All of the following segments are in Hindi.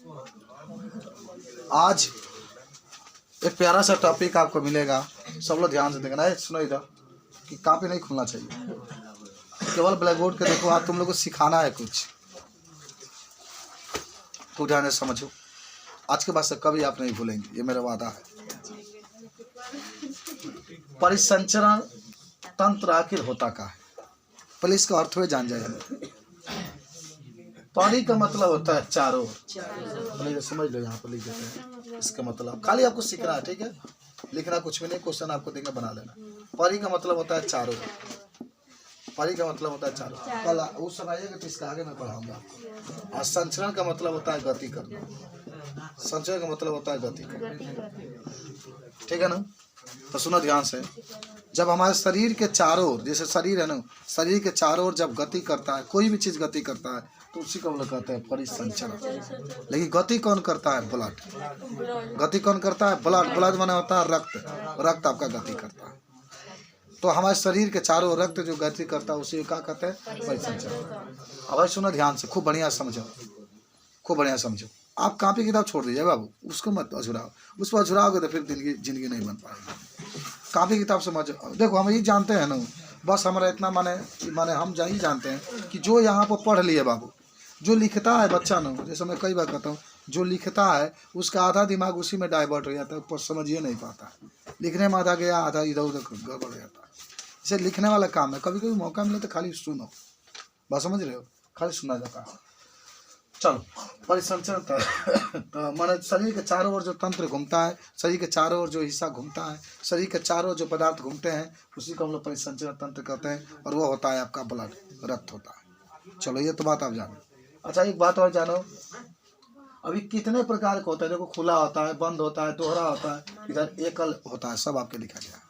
आज एक प्यारा सा टॉपिक आपको मिलेगा, सब लोग ध्यान से देखना है। सुनो इधर कि कॉपी नहीं खुलना चाहिए, केवल ब्लैक बोर्ड के देखो। आज तुम लोग को सिखाना है कुछ, तो ध्यान से समझो। आज के बाद से कभी आप नहीं भूलेंगे, ये मेरा वादा है। परिसंचरण तंत्र आखिर होता क्या है, पहले इसका अर्थ हुए जान जाए। पानी का मतलब होता है चारों, पहले समझ लो। यहाँ पर लिख देते हैं इसका मतलब, खाली आपको सीखना है, ठीक है। लिखना कुछ भी नहीं, क्वेश्चन आपको देंगे बना लेना। पानी का मतलब होता है चारों, पानी का मतलब होता है चारों। कल उस सुनाइएगा तो इसका आगे मैं पढ़ाऊंगा आपको। और संचरण का मतलब होता है गति करना, संचरण का मतलब होता है गति करना, ठीक है ना। तो सुनो ध्यान से, जब हमारे शरीर के चारों ओर, जैसे शरीर है ना, शरीर के चारों ओर जब गति करता है, कोई भी चीज गति करता है तो उसी को हम लोग कहते हैं परिसंचरण। लेकिन गति कौन करता है? ब्लड। गति कौन करता है? ब्लड। ब्लड माने होता है रक्त, रक्त आपका गति करता है। तो हमारे शरीर के चारों ओर रक्त जो गति करता है उसी को क्या कहते हैं? परिसंचरण। अब भाई सुनो ध्यान से, खूब बढ़िया समझो, खूब बढ़िया समझो। आप कॉपी किताब छोड़ दीजिए बाबू, उसको मत अझुराओ। उस पर अझुराओगे तो फिर जिंदगी नहीं बन पाएगी। कॉपी किताब समझ देखो, हम ये जानते हैं ना, बस हमारा इतना माने हम ही जानते हैं कि जो यहाँ पर पढ़ लिए बाबू, जो लिखता है बच्चा ना, जैसे मैं कई बार कहता हूँ, जो लिखता है उसका आधा दिमाग उसी में डाइवर्ट हो जाता है, ऊपर समझिए नहीं पाता। लिखने में आधा गया, आधा इधर उधर गड़बड़ हो जाता है। इसे लिखने वाला काम है। कभी कभी मौका मिले तो खाली सुनो, बात समझ रहे हो, खाली सुना जाता है। चलो, परिसंचरण तो माने शरीर के चारों ओर जो तंत्र घूमता है, शरीर के चारों ओर जो हिस्सा घूमता है, शरीर के चारों ओर जो पदार्थ घूमते हैं, उसी को हम लोग परिसंचरण तंत्र कहते हैं। और वो होता है आपका ब्लड, रक्त होता है। चलो, ये तो बात आप जानो। अच्छा, एक बात और जानो, अभी कितने प्रकार का होता है? देखो, खुला होता है, बंद होता है, दोहरा होता है, इधर एकल होता है, सब आपके लिखा गया है।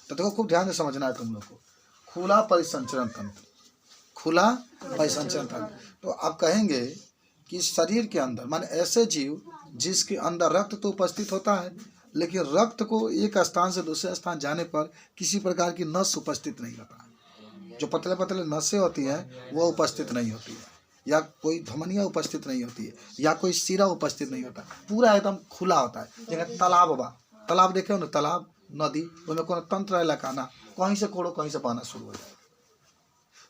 तो देखो, खूब ध्यान से समझना है तुम लोग को। खुला परिसंचरण तंत्र, खुला परिसंचरण तंत्र। तो आप कहेंगे कि शरीर के अंदर, माने ऐसे जीव जिसके अंदर रक्त तो उपस्थित होता है, लेकिन रक्त को एक स्थान से दूसरे स्थान जाने पर किसी प्रकार की नस उपस्थित नहीं होता है। जो पतले पतले नसें होती हैं वो उपस्थित नहीं होती है, या कोई धमनियाँ उपस्थित नहीं होती है, या कोई सिरा उपस्थित नहीं होता। पूरा एकदम खुला होता है। जैसे तालाब बा, तालाब देखे हो ना, तालाब नदी, उनमें कोनो तंत्र इलाका ना, कहीं से कोड़ो कहीं से बहना शुरू हो जाए।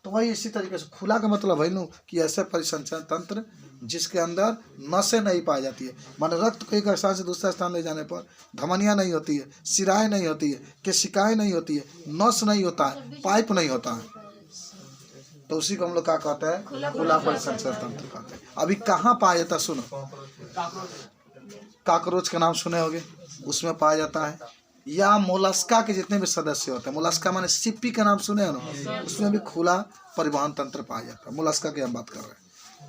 तो वही इसी तरीके से खुला का मतलब है नो कि ऐसे परिसंचरण तंत्र जिसके अंदर नसें नहीं पाई जाती है, माने रक्त को एक स्थान से दूसरा स्थान ले जाने पर धमनियाँ नहीं होती है, सिराएं नहीं होती है, केशिकाएं नहीं होती है, नस नहीं होता है, पाइप नहीं होता है, तो उसी को हम लोग क्या कहते हैं? खुला परिसंचरण तंत्र कहते हैं। अभी कहाँ पाया जाता? सुनो, कॉकरोच का नाम सुने होगे, उसमें पाया जाता है। या मोलस्का के जितने भी सदस्य होते हैं, मोलस्का माने सिप्पी का नाम सुने हो ना, उसमें भी खुला परिवहन तंत्र पाया जाता है। मोलस्का की हम बात कर रहे हैं,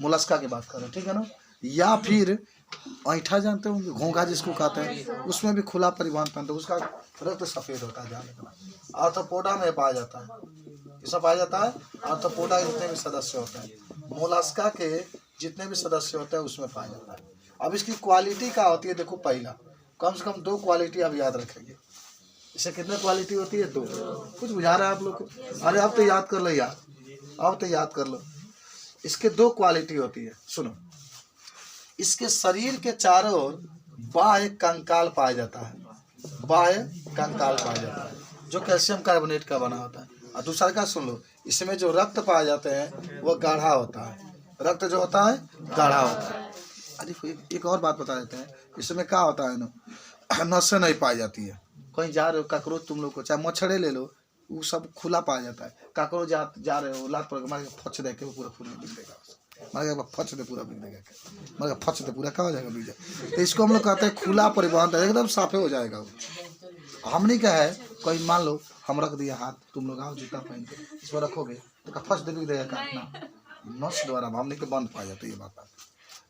मोलस्का की बात कर रहे हैं, ठीक है ना। या फिर ऐंठा जानते होंगे, घोंघा जिसको कहते हैं, उसमें भी खुला परिवहन तंत्र, उसका रक्त सफेद होता है, जाने का। आर्थ्रोपोडा में पाया जाता है, इसमें पाया जाता है। आर्थ्रोपोडा के जितने भी सदस्य होते हैं, मोलस्का के जितने भी सदस्य होते हैं उसमें पाया जाता है। अब इसकी क्वालिटी क्या होती है? देखो, पहला कम से कम 2 क्वालिटी आप याद रखेंगे। इसे कितने क्वालिटी होती है? 2। कुछ बुझा रहा है आप लोग को? अरे अब तो याद कर लो यार, अब तो याद कर लो। इसके 2 क्वालिटी होती है। सुनो, इसके शरीर के चारों ओर बाह्य कंकाल पाया जाता है, बाह्य कंकाल पाया जाता है, जो कैल्शियम कार्बोनेट का बना होता है। और दूसरा का सुन लो, इसमें जो रक्त पाए जाते हैं वो गाढ़ा होता है, रक्त जो होता है गाढ़ा होता है। अरे एक और बात बता देते हैं, इसमें क्या होता है ना, नसें नहीं पाई जाती है। कहीं जा रहे हो, काकरोच तुम लोग को, चाहे मच्छरे ले लो, वो सब खुला पाया जाता है। काकरोच जा रहे हो, लात पर मार के फच दे के पूरा फूल बिक देगा, मार के फच दे पूरा बिक देगा, मार के फच दे पूरा क्या हो जाएगा, बिक जाए। तो इसको हम लोग कहते हैं खुला परिवहन, एकदम साफे हो जाएगा वो। हमने क्या है, कहीं मान लो हम रख दिया हाथ, तुम लोग आओ जूता पहन के इसमें रखोगे तो फच दे बिक देगा, काटना नस द्वारा हमने के बंद पाया जाता है। ये बात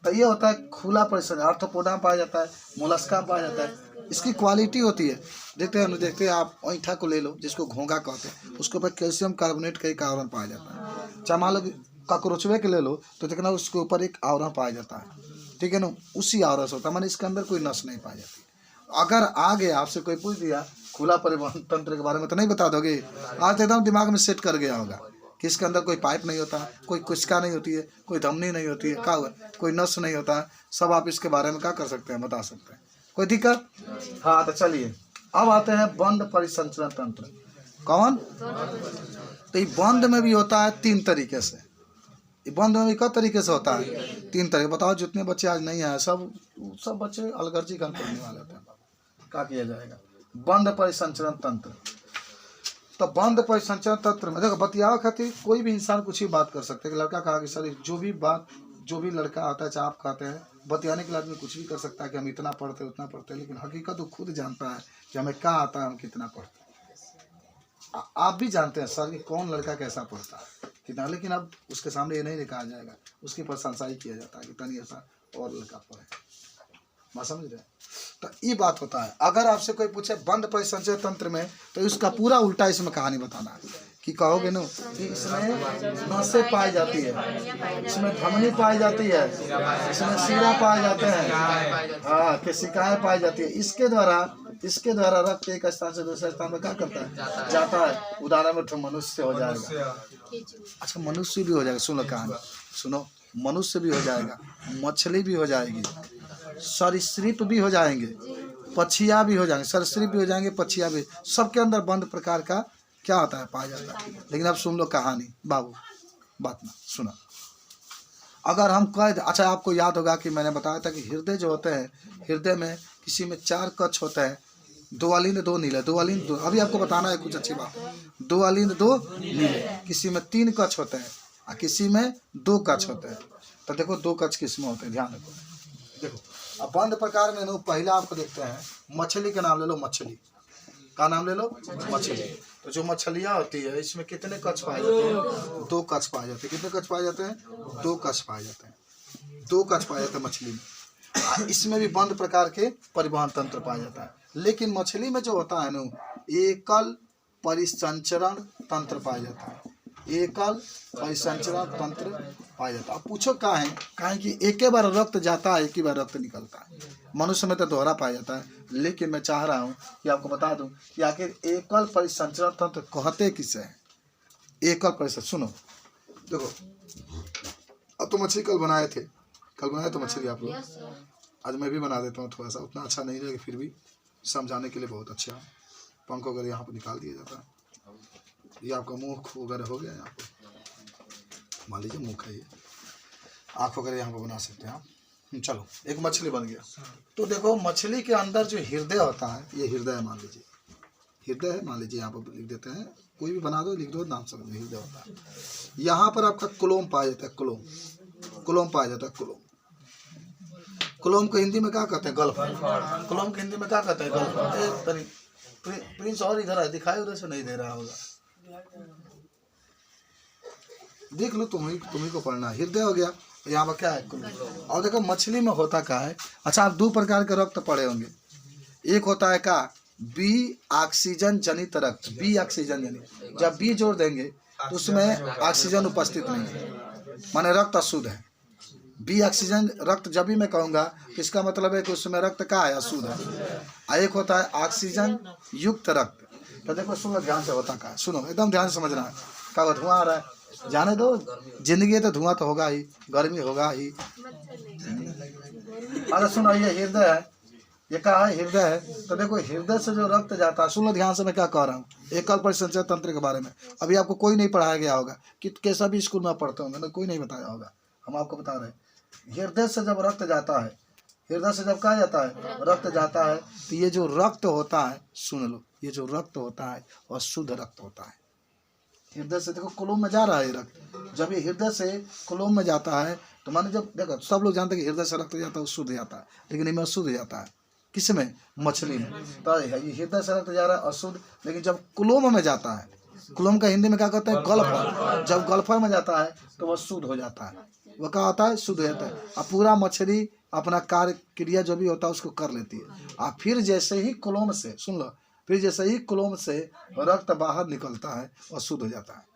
तो ये होता है खुला परिसंचरण। आर्थ्रोपोडा में पाया जाता है, मोलस्का में पाया जाता है। इसकी क्वालिटी होती है, देखते हैं आप ऐंठा को ले लो, जिसको घोंघा कहते हैं, उसके ऊपर कैल्शियम कार्बोनेट का एक आवरण पाया जाता है। चाहे मान लो कॉकरोचवे के ले लो तो देखना उसके ऊपर एक आवरण पाया जाता है, ठीक है ना, उसी आवरण से होता है, माने इसके अंदर कोई नस नहीं पाई जाती। अगर आगे आपसे कोई पूछ दिया खुला परिवहन तंत्र के बारे में तो नहीं बता दोगे, आज एकदम दिमाग में सेट कर गया होगा, कि इसके अंदर कोई पाइप नहीं होता, कोई कुचका नहीं होती है, कोई धमनी नहीं होती है, क्या हुआ, कोई नस नहीं होता है। सब आप इसके बारे में क्या कर सकते हैं, बता सकते हैं, कोई दिक्कत? हाँ तो चलिए अब आते हैं बंद परिसंचरण तंत्र। कौन? तो ये बंद में भी होता है 3 तरीके से। ये बंद में भी कई तरीके से होता है, 3 तरीके। बताओ जितने बच्चे आज नहीं आए सब बच्चे अलगर्जी काम करने वाले होते हैं। क्या किया जाएगा? बंद परिसंचरण तंत्र। तो बंद परिसंचरण तंत्र में देखो बतियाओ खातिर कोई भी इंसान कुछ ही बात कर सकते हैं। लड़का कहा कि सर जो भी लड़का आता है, चाहे आप कहते हैं, बतियाने के लिए आदमी कुछ भी कर सकता है कि हम इतना पढ़ते उतना पढ़ते हैं, लेकिन हकीकत वो खुद जानता है कि हमें क्या आता है, हम कितना पढ़ते हैं। आप भी जानते हैं सर कि कौन लड़का कैसा पढ़ता है कितना, लेकिन अब उसके सामने ये नहीं दिखाया जाएगा, उसकी प्रशंसा ही किया जाता है कि तनी ऐसा और लड़का पढ़े। बात समझ रहे हैं? तो ये बात होता है। अगर आपसे कोई पूछे बंद परिसंचरण तंत्र में, तो उसका पूरा उल्टा इसमें कहानी बताना है कि कहोगे ना कि इसमें नसें पाई जाती है, इसमें धमनी पाई जाती है, इसमें सीरा पाए जाते हैं, हाँ केशिकाएं पाई जाती है। इसके द्वारा रक्त एक स्थान से दूसरे स्थान में क्या करता है, जाता है। उदाहरण में मनुष्य हो जाएगा, अच्छा मनुष्य भी हो जाएगा। सुनो कहानी सुनो, मनुष्य भी हो जाएगा, मछली भी हो जाएगी, सरीसृप भी हो जाएंगे, पक्षियाँ भी हो जाएंगे, सरीसृप भी हो जाएंगे, पक्षियाँ भी, सबके अंदर बंद प्रकार का क्या होता है, पाया जाता है। लेकिन अब सुन लो कहानी बाबू, बात ना सुनो। अगर हम कह, अच्छा आपको याद होगा कि मैंने बताया था कि हृदय जो होते हैं, हृदय में किसी में 4 कक्ष होते हैं, 2 अलिंद 2 नीले, 2 अलिंद 2, अभी आपको बताना है कुछ अच्छी बात। 2 अलिंद 2 नीले, किसी में 3 कक्ष होते हैं और किसी में 2 कक्ष होते हैं। तो देखो 2 कक्ष किस में होते हैं, ध्यान रखो। देखो अब बंद प्रकार में पहला आपको देखते हैं, मछली का नाम ले लो। मछली का नाम ले लो, मछली। तो जो मछलियाँ होती है इसमें कितने कक्ष पाए जाते हैं? 2 कक्ष पाए जाते हैं। कितने कक्ष पाए जाते हैं? 2 कक्ष पाए जाते हैं। 2 कक्ष पाए जाते हैं मछली में। इसमें भी बंद प्रकार के परिवहन तंत्र पाया जाता है। लेकिन मछली में जो होता है ना, एकल परिसंचरण तंत्र पाया जाता है। एकल परिसंचरण तंत्र पाया जाता है। अब पूछो कहाँ है कि एक ही बार रक्त जाता है, एक ही बार रक्त निकलता है। मनुष्य में तो दोहरा पाया जाता है, लेकिन मैं चाह रहा हूँ कि आपको बता दूं कि आखिर एकल परिसंचरण तंत्र कहते किसे हैं। एकल परिसंचरण सुनो, देखो अब तो मछली कल बनाए तो मछली आप लोग, आज मैं भी बना देता हूँ। थोड़ा सा उतना अच्छा नहीं रहेगा, फिर भी समझाने के लिए बहुत अच्छा है। पंख वगैरह यहाँ पर निकाल दिया जाता है। ये आपका मुँह वगैरह हो गया, यहाँ पर मान लीजिए मुँह है, ये आँख वगैरह यहाँ पर बना सकते हैं आप। चलो एक मछली बन गया। तो देखो मछली के अंदर जो हृदय होता है, ये हृदय है, मान लीजिए हृदय है, मान लीजिए यहाँ पर लिख देते हैं, कोई भी बना दो, लिख दो नाम समझ में, हृदय होता है। यहाँ पर आपका कुलोम पाया जाता है, कुलोम पाया जाता है। कुलोम को हिंदी में क्या कहते हैं? गल्फ। कुलोम को हिंदी में क्या कहते हैं? गल्फ। प्रिंस और इधर है, दिखाई उधर से नहीं दे रहा होगा, देख लो, तुम्ही को पढ़ना। हृदय हो गया, यहाँ पर क्या है? और देखो मछली में होता क्या है। अच्छा आप 2 प्रकार के रक्त पढ़े होंगे। एक होता है का बी ऑक्सीजन जनित रक्त, बी ऑक्सीजन जनित। जब बी जोड़ देंगे तो उसमें ऑक्सीजन उपस्थित नहीं है, माने रक्त अशुद्ध है। बी ऑक्सीजन रक्त जब भी मैं कहूँगा तो इसका मतलब है कि उसमें रक्त का है, अशुद्ध है। और एक होता है ऑक्सीजन युक्त रक्त। तो देखो सुनो ध्यान से, होता क्या है, सुनो एकदम ध्यान से समझना है। क्या धुआं आ रहा है, जाने दो, जिंदगी है तो धुआं तो होगा ही, गर्मी होगा ही। अरे सुनो ये हृदय है, ये क्या है? हृदय है। तो देखो हृदय से जो रक्त जाता है, सुनो ध्यान से मैं क्या कह रहा हूँ, एकल परिसंचरण तंत्र के बारे में अभी आपको कोई नहीं पढ़ाया गया होगा कि कैसा भी स्कूल में पढ़ते होंगे ना, कोई नहीं बताया होगा, हम आपको बता रहे हैं। हृदय से जब रक्त जाता है, हृदय से जब कहा जाता है रक्त जाता है, तो ये जो रक्त होता है, सुन लो, ये जो रक्त होता है वह शुद्ध रक्त होता है। हृदय से देखो कुलोम में जा रहा है रक्त, जब ये हृदय से कुलोम में जाता है तो माने जब देखो सब लोग जानते हैं कि हृदय से रक्त जाता है वो शुद्ध जाता है, लेकिन इनमें अशुद्ध जाता है। किसमें? मछली में। तो ये हृदय से रक्त जा रहा है अशुद्ध, लेकिन जब कुलोम में जाता है, कुलोम का हिंदी में क्या कहते हैं? गल्फर। जब गल्फर में जाता है तो वह शुद्ध हो जाता है, वह क्या होता है? शुद्ध हो जाता है। अब पूरा मछली अपना कार्य क्रिया जो भी होता है उसको कर लेती है। और फिर जैसे ही कुलोम से, सुन लो, फिर जैसे ही कुलोम से रक्त बाहर निकलता है और शुद्ध हो जाता है।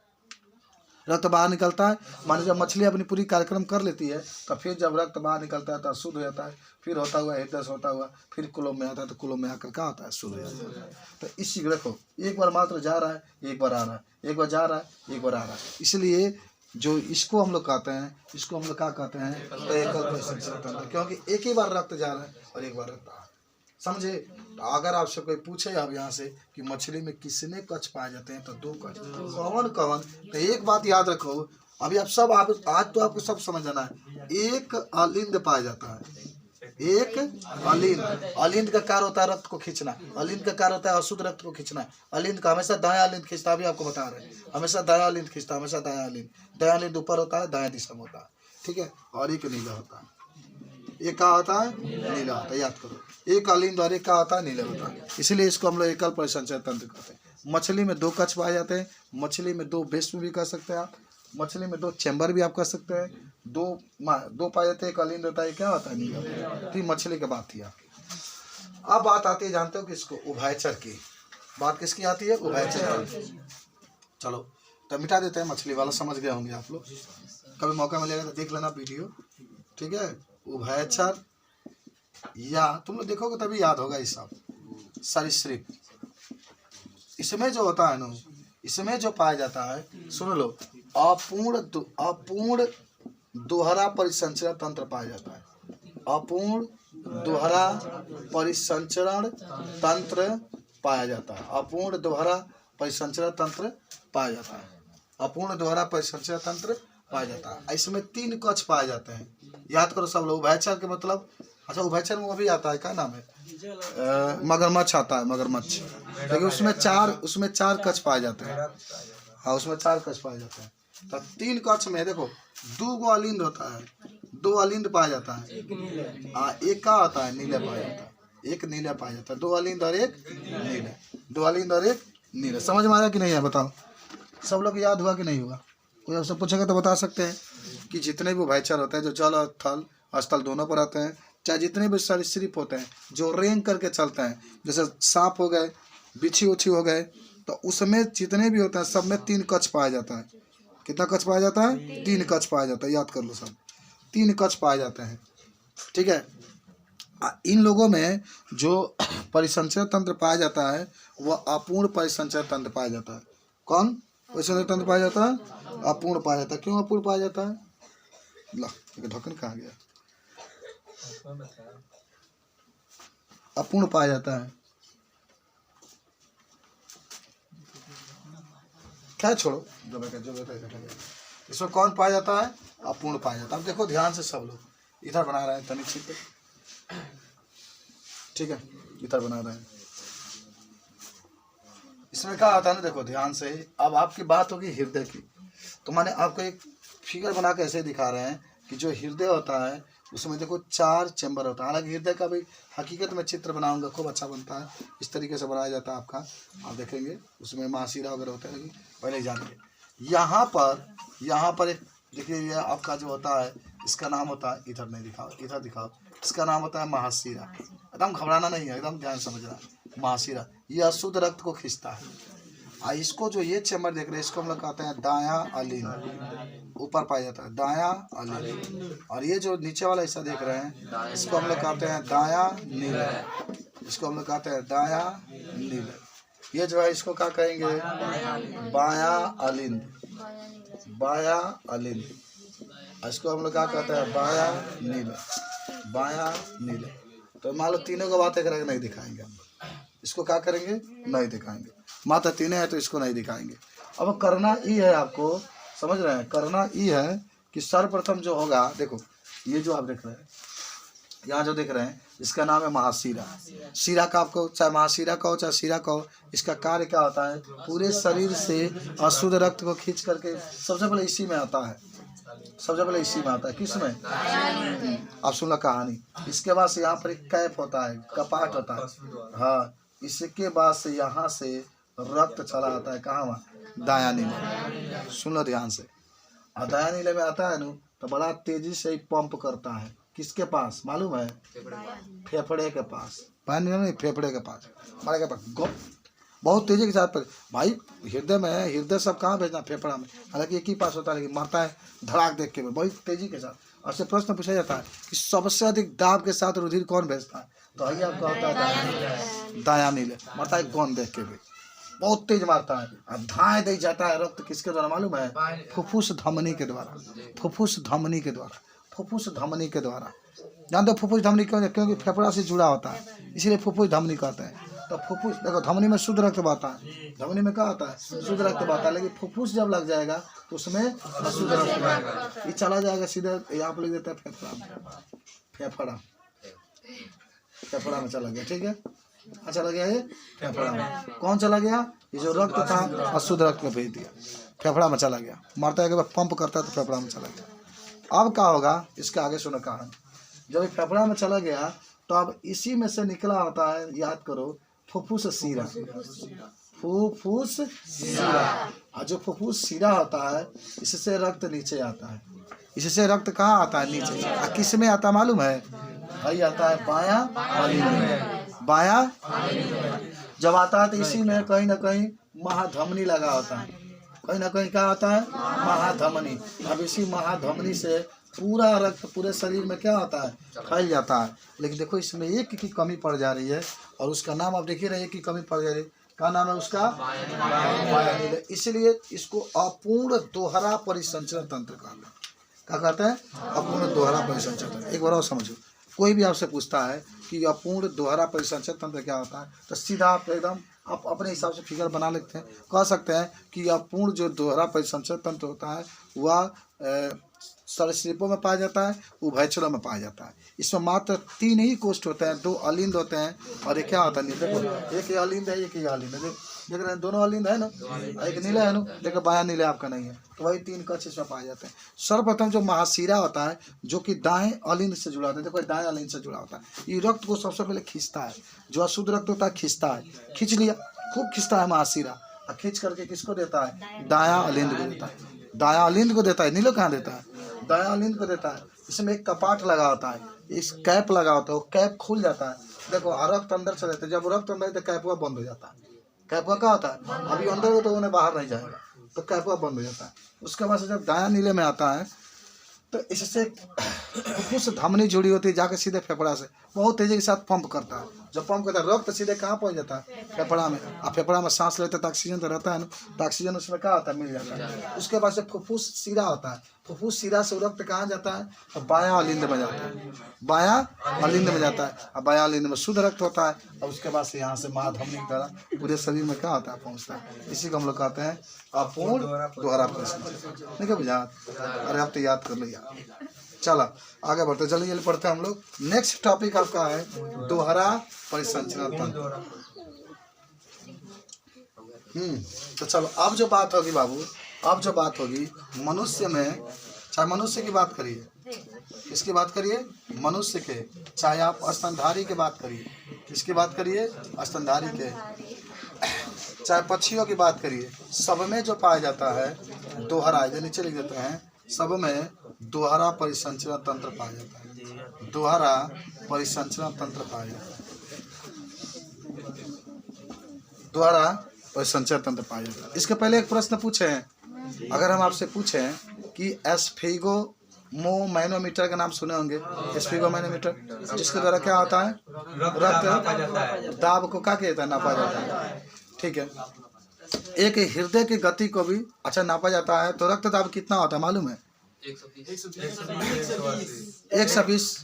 रक्त बाहर निकलता है। मान जब मछली अपनी पूरी कार्यक्रम कर लेती है तो फिर जब रक्त बाहर निकलता है तो शुद्ध हो जाता है, फिर होता हुआ हृदय से होता हुआ फिर कुलों में आता है, तो कुलों में आकर क्या होता है, शुद्ध हो जाता है। तो इसी देखो एक बार मात्र जा रहा है, एक बार आ रहा है, एक बार जा रहा है, एक बार आ रहा है। इसलिए जो इसको हम लोग कहते हैं, इसको हम लोग क्या कहते हैं, तो एकल परिसंचरण तंत्र, क्योंकि एक ही बार रक्त जा रहा है और एक बार रक्त आ रहा है। समझे। तो अगर आपसे कोई पूछे अब यहाँ से कि मछली में कितने कच्छ पाए जाते हैं, तो 2 कच्छ। कौन कौन, तो एक बात याद रखो, अभी आप सब आज तो आपको सब समझ आना है। एक अलिंद पाया जाता है, एक अलिंद। अलिंद का कार्य होता है रक्त को खींचना, अलिंद का कार्य होता है अशुद्ध रक्त को खींचना। अलिंद का हमेशा दायां अलिंद खींचता, अभी आपको बता रहे हैं, हमेशा दायां अलिंद खींचता, हमेशा दायां अलिंद। दायां अलिंद ऊपर होता है, दायां दिशा में होता है, ठीक है। और एक नीला होता है, एक क्या होता है, नीला होता है, याद करो। एक अलिंद और एक क्या होता है, नीला होता है। इसलिए इसको हम लोग एकल परिसंचरण तंत्र कहते हैं। मछली में 2 कच्छ पाए जाते हैं, मछली में 2 भीष्म भी कर सकते हैं आप, मछली में 2 चैम्बर भी आप कर सकते हैं। 2 पाए जाते हैं, एक अलिंद होता है, क्या होता है, नीला। तो मछली की बात थी आपकी। अब बात आती है, जानते हो किसको, उभयचर की। बात किसकी आती है, उभयचर। चलो तो मिटा देते हैं, मछली वाला समझ गए होंगे आप लोग। कभी मौका मिलेगा तो देख लेना वीडियो, ठीक है। उभयचर या तुम लोग देखोगे तभी याद होगा ये सब। सरीसृप, इसमें जो होता है ना, इसमें जो पाया जाता है, सुन लो, अपूर्ण दोहरा परिसंचरण तंत्र पाया जाता है। अपूर्ण दोहरा परिसंचरण तंत्र पाया जाता है। अपूर्ण दोहरा परिसंचरण तंत्र पाया जाता है। अपूर्ण दोहरा परिसंचरण तंत्र पाया जाता है। इसमें 3 कच्छ पाए जाते हैं, याद करो सब लोग। उभयचर के मतलब, अच्छा उभयचर में वो भी आता है, क्या नाम है, मगरमच्छ आता है, मगरमच्छ। लेकिन उसमें 4 कच्छ पाए जाते हैं। हाँ, उसमें 4 कच्छ पाए जाते हैं। तो 3 कच्छ में देखो 2 गो अलिंद होता है, 2 अलिंद पाया जाता है। एक का आता है, नीले पाया जाता है, एक नीले पाया जाता है। 2 अलिंद और एक नीले, 2 अलिंद और एक नीले। समझ में आया कि नहीं है, बताओ सब लोग, याद हुआ कि नहीं हुआ। कोई आपसे पूछेगा तो बता सकते हैं कि जितने भी उभयचर होते हैं, जो जल और थल स्थल दोनों पर आते हैं, चाहे जितने भी सरीसृप होते हैं जो रेंग करके चलते हैं, जैसे सांप हो गए, बिच्छी उच्छी हो गए, तो उसमें जितने भी होते हैं सब में 3 कच्छ पाया जाता है। कितना कच्छ पाया जाता है, 3 कच्छ पाया जाता है, याद कर लो सब, 3 कच्छ पाए जाते हैं, ठीक है। इन लोगों में जो परिसंचरण तंत्र पाया जाता है वह अपूर्ण परिसंचरण तंत्र पाया जाता है। कौन परिसंचरण तंत्र पाया जाता है, अपूर्ण पाया जाता है। क्यों अपूर्ण पाया जाता है, ला ढक्कन कहाँ गया, अपूर्ण पाया जाता है, क्या छोड़ो जो इसमें कौन पाया जाता है, अपूर्ण पाया जाता है। अब देखो ध्यान से सब लोग, इधर बना रहे हैं तनिक छिप, ठीक है, इधर बना रहे हैं। इसमें क्या आता है ना, देखो ध्यान से। अब आपकी बात होगी हृदय की, तो मैंने आपको एक फिगर बना के ऐसे दिखा रहे हैं कि जो हृदय होता है उसमें देखो 4 चैम्बर होता है। हालांकि हृदय का भी हकीकत में चित्र बनाऊंगा, खूब अच्छा बनता है, इस तरीके से बनाया जाता है आपका, आप देखेंगे उसमें महाशिरा वगैरह होता है, लेकिन पहले ही जानिए। यहाँ पर एक देखिए, ये आपका जो होता है इसका नाम होता है, इधर नहीं दिखाओ, इधर दिखाओ, इसका नाम होता है महाशिरा। एकदम घबराना नहीं है, एकदम ध्यान समझना। महाशिरा यह अशुद्ध रक्त को खींचता है। इसको जो ये चैम्बर देख रहे हैं इसको हम लोग कहते हैं दायां अलिंद, ऊपर पाया जाता है दायां अलिंद। और ये जो नीचे वाला हिस्सा देख रहे हैं इसको हम लोग कहते हैं दायां नीला, इसको हम लोग कहते हैं दायां नीला। ये जो है इसको क्या कहेंगे, बायां अलिंद, बायां अलिंद। इसको हम लोग क्या कहते हैं, बायां नीला, बायां नीला। तो मान लो तीनों का बात करेंगे, नहीं दिखाएंगे हम लोग, इसको क्या करेंगे, नहीं दिखाएंगे। मात्र 3 है तो इसको नहीं दिखाएंगे। अब करना ये है, आपको समझ रहे हैं, करना ये है कि सर्वप्रथम जो होगा, देखो ये जो आप देख रहे हैं, यहाँ जो देख रहे हैं इसका नाम है महाशिरा। शिरा का आपको चाहे महाशिरा का हो चाहे शिरा का हो, इसका कार्य क्या होता है, पूरे शरीर से अशुद्ध रक्त को खींच करके सबसे पहले इसी में आता है, सबसे पहले इसी में आता है। किस में, आप सुन लो कहानी। इसके बाद से यहाँ पर एक कैप होता है, कपाट होता है, हाँ। इसके बाद से यहाँ से रक्त चला आता है, कहाँ, वहाँ दायां नीले, सुन लो ध्यान से। और दायां नीले में आता है ना तो बड़ा तेजी से पंप करता है, किसके पास मालूम है, फेफड़े के पास, पानी नहीं, फेफड़े के पास, हमारे के पास गप बहुत तेजी के साथ भाई हृदय में है, हृदय सब कहाँ भेजना, फेफड़ा में, हालांकि एक ही पास होता है लेकिन मरता है धड़ाक देख के बहुत तेजी के साथ। और से प्रश्न पूछा जाता है कि सबसे अधिक दाब के साथ रुधिर कौन भेजता है, तो आइए आपका होता है दाया नीले, मरता है कौन देख के भी, बहुत तेज मारता है। अब धाए दे जाता है रक्त किसके द्वारा मालूम है, फुफ्फुस धमनी के द्वारा, फुफ्फुस धमनी के द्वारा, फुफ्फुस धमनी के द्वारा। जानते हो फुफ्फुस धमनी क्यों, क्योंकि फेफड़ा से जुड़ा होता है, इसीलिए फुफ्फुस धमनी कहते हैं। तो फुफ्फुस देखो धमनी में शुद्ध रक्त बहता है, धमनी में क्या आता है शुद्ध रक्त बहता है, लेकिन फुफ्फुस जब लग जाएगा तो उसमें अशुद्ध रक्त बहेगा, ये चला जाएगा सीधे यहाँ पर लिख देता है फेफड़ा, फेफड़ा, फेफड़ा में चला गया, ठीक है। चला गया ये फेफड़ा में, कौन चला गया, ये जो रक्त था अशुद्ध रक्त में भेज दिया, फेफड़ा में चला गया, मारता है कि पंप करता है तो फेफड़ा में चला गया। अब क्या होगा इसके आगे सुनो कहानी, जब फेफड़ा में चला गया तो अब इसी में से निकला होता है, याद करो, फुफ्फुस सीरा, फुफ्फुस सीरा, और जो फुफ्फुस सीरा होता है इससे रक्त नीचे आता है, इससे रक्त कहाँ आता है नीचे, और किस में आता है मालूम है भाई, आता है बाया अलिंद में, बाया जब आता है तो इसी में कहीं ना कहीं महाधमनी लगा होता है, कहीं ना कहीं क्या आता है महाधमनी। अब इसी महाधमनी से पूरा रक्त पूरे शरीर में क्या होता है फैल जाता है, लेकिन देखो इसमें एक की कमी पड़ जा रही है, और उसका नाम आप देखिए रहे, एक की कमी पड़ जा रही है, क्या नाम है उसका, बाया नीले, इसलिए इसको अपूर्ण दोहरा परिसंचरण तंत्र कहते हैं। क्या कहते हैं, अपूर्ण दोहरा परिसंचरण तंत्र। एक बार और समझो, कोई भी आपसे पूछता है कि अपूर्ण दोहरा परिसंचरण तंत्र क्या होता है, तो सीधा आप एकदम आप अपने हिसाब से फिगर बना लेते हैं, कह सकते हैं कि अपूर्ण जो दोहरा परिसंचरण तंत्र होता है वह सरीसृपों में पाया जाता है, उभयचरों में पाया जाता है। इसमें मात्र 3 ही कोष्ठ होते हैं, 2 अलिंद होते हैं और एक क्या होता है, देखो एक ये अलिंद है, एक ये अलिंद है, देख रहे हैं दोनों अलिंद है ना, एक नीला है ना, देखो बाया नीला आपका नहीं है, तो वही 3 कक्ष इसमें पाए जाते हैं। सर्वप्रथम जो महाशिरा होता है जो कि दाएं अलिंद से जुड़ा होता है, देखो दाएं अलिंद से जुड़ा होता है, ये रक्त को सबसे पहले खींचता है, जो अशुद्ध रक्त होता है खींचता है, खींच लिया खूब खींचता है महाशिरा, और खींच करके किसको देता है, दाया अलिंद को देता है, दाया अलिंद को देता है, नीलो कहाँ देता है, दाया अलिंद को देता है। इसमें एक कपाट लगा होता है, इस कैप लगा होता है, वो कैप खुल जाता है, देखो रक्त अंदर चले जाते, जब रक्त अंदर तो कैप हुआ बंद हो जाता है, कैप हुआ क्या होता है, अभी अंदर तो उन्हें बाहर नहीं जाएगा, तो कैप हुआ बंद हो जाता है। उसके बाद से जब दाया नीले में आता है तो इससे फुफ्फुस धमनी जुड़ी होती है, जाकर सीधे फेफड़ा से बहुत तेजी के साथ पंप करता है, जब पंप करता है रक्त सीधे कहाँ पहुँच जाता है, फेफड़ा में, और फेफड़ा में सांस लेते तो ऑक्सीजन तो रहता है ना, तो ऑक्सीजन उसमें क्या होता है मिल जाता है। उसके बाद से फुफ्फुस सीरा होता है, फुफ्फुस सीरा से रक्त कहाँ जाता है, तो बाया अलिंद में जाता है, बाया अलिंद में जाता है, और बाया अलिंद में शुद्ध रक्त होता है, और उसके बाद से यहाँ से महाधमनी की तरह पूरे शरीर में क्या होता है पहुँचता है, इसी को हम लोग कहते हैं अपूर्ण दोहरा परिसंचरण। नहीं क्या बुझा, अरे आप तो याद कर लो यार। चलो आगे बढ़ते, जल्दी पढ़ते हैं हम लोग। नेक्स्ट टॉपिक आपका है दोहरा परिसंचरण तंत्र। तो चलो अब जो बात होगी बाबू, अब जो बात होगी मनुष्य में, चाहे मनुष्य की बात करिए, किसकी बात करिए, मनुष्य के, चाहे आप स्तनधारी की बात करिए, किसकी बात करिए, स्तनधारी के, चाहे पक्षियों की बात करिए, सब में जो पाया जाता है दोहरा, जो नीचे लिख देते हैं, सब में दोहरा परिसंचरण तंत्र पाया जाता है, दोहरा परिसंचरण तंत्र पाया जाता है, दोहरा परिसंचरण तंत्र पाया जाता है। इसके पहले एक प्रश्न पूछे हैं, अगर हम आपसे पूछें कि एस्फिगोमैनोमीटर का नाम सुने होंगे, एस्फिगोमैनोमीटर, जिसके द्वारा क्या होता है, रक्त दाब को क्या कहता है, नापा जाता है, ठीक है। एक हृदय की गति को भी अच्छा नापा जाता है, तो रक्त दाब कितना होता है मालूम है, 120/80, 120/,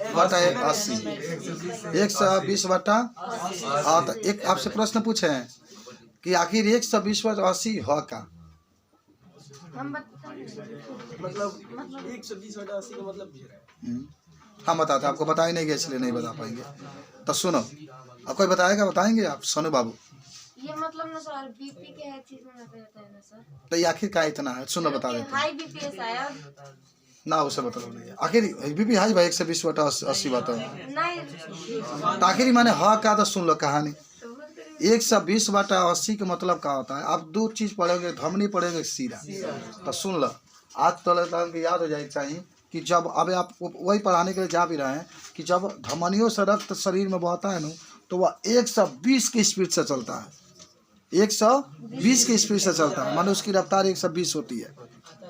और तो एक आपसे प्रश्न पूछे हैं कि आखिर 120/80 है का, मतलब 120/80 का मतलब हम बताते, आपको बता ही नहीं गया इसलिए नहीं बता पाएंगे, तो सुनो, अब कोई बताएगा, बताएंगे आप, सोनू बाबू, ये मतलब ना सर बीपी के है चीज में रहता है ना सर, तो ये आखिर का इतना है, सुनो बता देते हाई बीपी है शायद ना, उसे बता नहीं, आखिर बीपी हाई भाई 120/80 बताओ, नहीं, तो आखिर माने हाँ का, तो सुन लो कहानी। 120/80 का मतलब क्या होता है, आप 2 चीज पढ़ेंगे, धमनी पढ़ेंगे, सीरा, तो सुन लो, आज तो याद हो जाए चाहिए कि जब अब आप वही पढ़ाने के लिए जा भी रहे हैं कि जब धमनियों से रक्त शरीर में बहता है ना, तो वह 120 की स्पीड से चलता है, 120 की स्पीड से चलता है, मानो उसकी रफ्तार 120 होती है,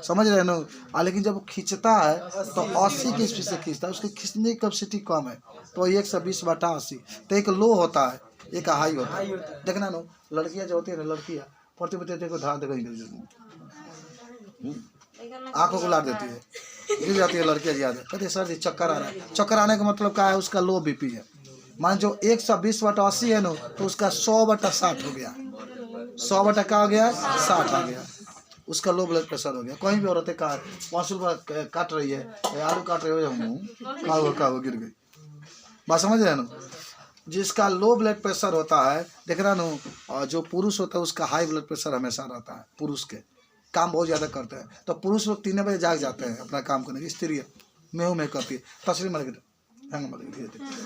समझ रहे हैं ना। लेकिन जब वो खींचता है तो 80 की स्पीड से खींचता है, उसकी खींचने की कैपेसिटी कम है, तो 120/80। तो एक लो होता है, एक हाई होता है। देखना ना, लड़कियां जो होती है ना, लड़कियां पढ़ते पढ़ते को ध्यान देकर आंखों को लाड़ देती है, गिर जाती है लड़कियां ज्यादा, कहते सर जी चक्कर आ रहा है। चक्कर आने का मतलब क्या है, उसका लो बीपी है। मान जो 120/80 है ना, तो उसका 100/60 हो गया, 100 क्या हो गया, 60 आ गया, उसका लो ब्लड प्रेशर हो गया। कहीं भी औरतें पाँचुल काट रही है, आलू काट रही हो, का गिर गई, बात समझ रहे हैं ना। जिसका लो ब्लड प्रेशर होता है, देख रहा ना, जो पुरुष होता है उसका हाई ब्लड प्रेशर हमेशा रहता है। पुरुष के काम बहुत ज़्यादा करते हैं, तो पुरुष लोग 3 बजे जाग जाते हैं अपना काम करने की, स्त्री मेहू में करती है, तस्वीर मर गई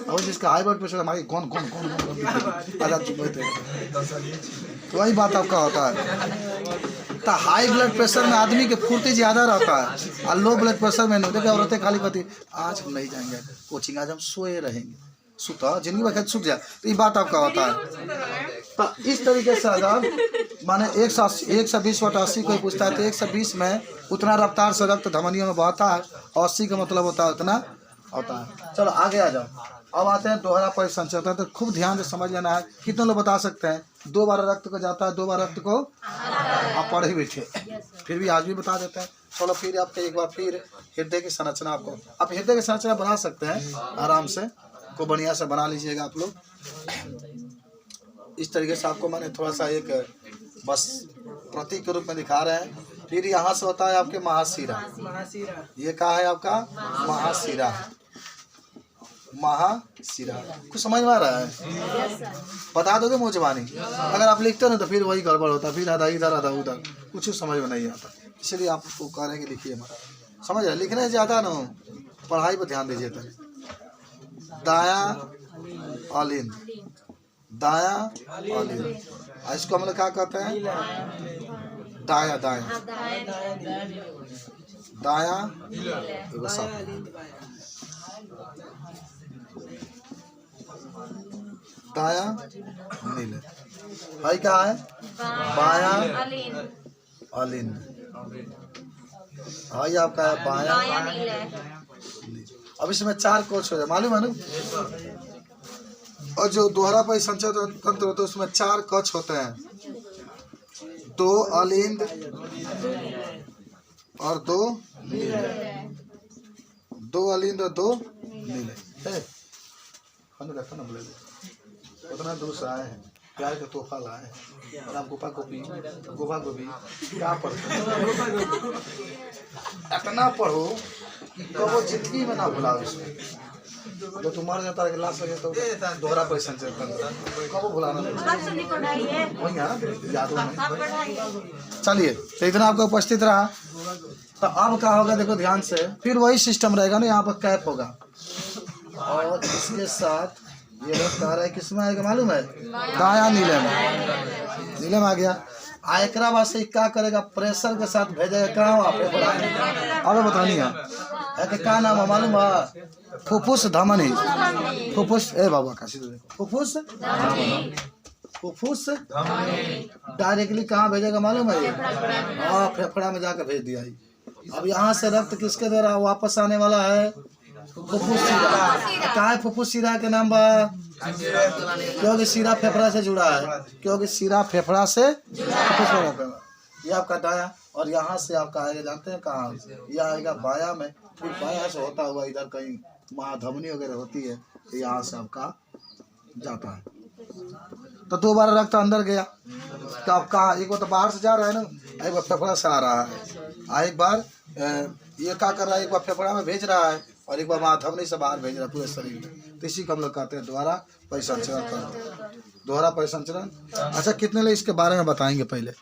और जिसका हाई ब्लड प्रेशर हमारी कौन कौन कौन आजाद चुप होते हैं, वही बात आपका होता है। तो हाई ब्लड प्रेशर में आदमी के फुर्ती ज़्यादा रहता है, और लो ब्लड प्रेशर में नहीं। देखिए औरतें खाली कहती आज हम नहीं जाएंगे कोचिंग, आज हम सोए रहेंगे, सुता जिंदगी भर सुत जाए, तो ये बात आपका होता है। तो इस तरीके से अगर माने 120/80 कोई पूछता है, तो 120 में उतना रफ्तार से रक्त धमनियों में बहता है, 80 का मतलब होता है उतना होता है। चलो आगे आ जाओ, अब आते हैं दोहरा परिसंचरण। तो खूब ध्यान से समझ लेना है। कितने लोग बता सकते हैं 2 बार रक्त को जाता है, 2 बार रक्त को, आप पढ़े भी थे, फिर भी आज भी बता देते हैं। चलो फिर आपके एक बार फिर हृदय की संरचना, आपको आप हृदय की संरचना बना सकते हैं आराम से, को बढ़िया से बना लीजिएगा आप लोग। इस तरीके से आपको मैंने थोड़ा सा एक बस प्रतीक के रूप में दिखा रहे हैं। फिर यहाँ से होता है आपके महाशिरा, ये क्या है आपका महाशिरा, महाशिरा। कुछ समझ में आ रहा है, बता दोगे मुँह जबानी। अगर आप लिखते हो ना तो फिर वही गड़बड़ होता है, फिर आधा इधर आधा उधर, कुछ समझ में नहीं आता। इसलिए आपको कह रहे हैं कि लिखिए मत, समझ रहे, लिखने से ज़्यादा ना पढ़ाई पर ध्यान दीजिए। तक दाया अलिंद, दाया अलिंद, इसको हम लोग क्या कहते हैं, दाया दाया दाया, दाया नीले, भाई क्या है, बाया अलिंद, भाई आपका है बाया। अब इसमें 4 कोष हो जाए, मालूम है ना। और जो दोहरा परिसंचरण तंत्र होता है उसमें 4 कक्ष होते हैं, 2 अलिंद और 2 नीले, 2 अलिंद और 2 नीले। रखा ना बोले उतना दूर से आए हैं, प्यार का तोहफा लाए हैं, और आप गोपा गोपी क्या पढ़ते इतना पढ़ो तो वो जिंदगी में ना भुलाओ। इसमें जो तुम मर जाता है लास्ट लगे तो दोहरा परिसंचरण कब भुलाना वही याद में। चलिए तो इतना आपका उपस्थित रहा। तो अब क्या होगा देखो ध्यान से, फिर वही सिस्टम रहेगा ना, यहाँ पर कैप होगा और इसके साथ ये लोग कह रहे हैं किसमें आएगा मालूम है, दाया नीले में, नीले में आ गया। आयकरा बाद से क्या करेगा, प्रेशर के साथ भेजेगा कहाँ, अब बतानी है क्या नाम है मालूम है, फुफ्फुस धमनी, फुफ्फुस ए बाबा का फुफ्फुस, फुफ्फुस डायरेक्टली कहाँ भेजेगा मालूम है, हाँ फेफड़ा में जाकर भेज दिया। अब यहाँ से रक्त किसके द्वारा वापस आने वाला है, फुफ्फुस सीरा। कहाँ है फुफ्फुस सीरा के नाम बा, क्योंकि सीरा फेफड़ा से जुड़ा है, क्योंकि सीरा फेफड़ा से ये आपका दाया। और यहाँ से आपका आएगा जानते हैं कहाँ, ये आएगा बाया में, फिर बाया से होता हुआ इधर कहीं महाधमनी वगैरह होती है, तो यहाँ से आपका जाता है। तो 2 बार रक्त अंदर गया, तो आप कहाँ, एक बार तो बाहर से जा रहा है ना, एक बार फेफड़ा से आ रहा है, एक बार ये क्या कर रहा है, एक बार फेफड़ा में भेज रहा है और एक बार महाधमनी से बाहर भेज रहा है पूरे शरीर में। तो इसी को हम लोग कहते हैं दोहरा परिसंचरण, दोहरा परिसंचरण। अच्छा कितने लोग इसके बारे में बताएंगे पहले।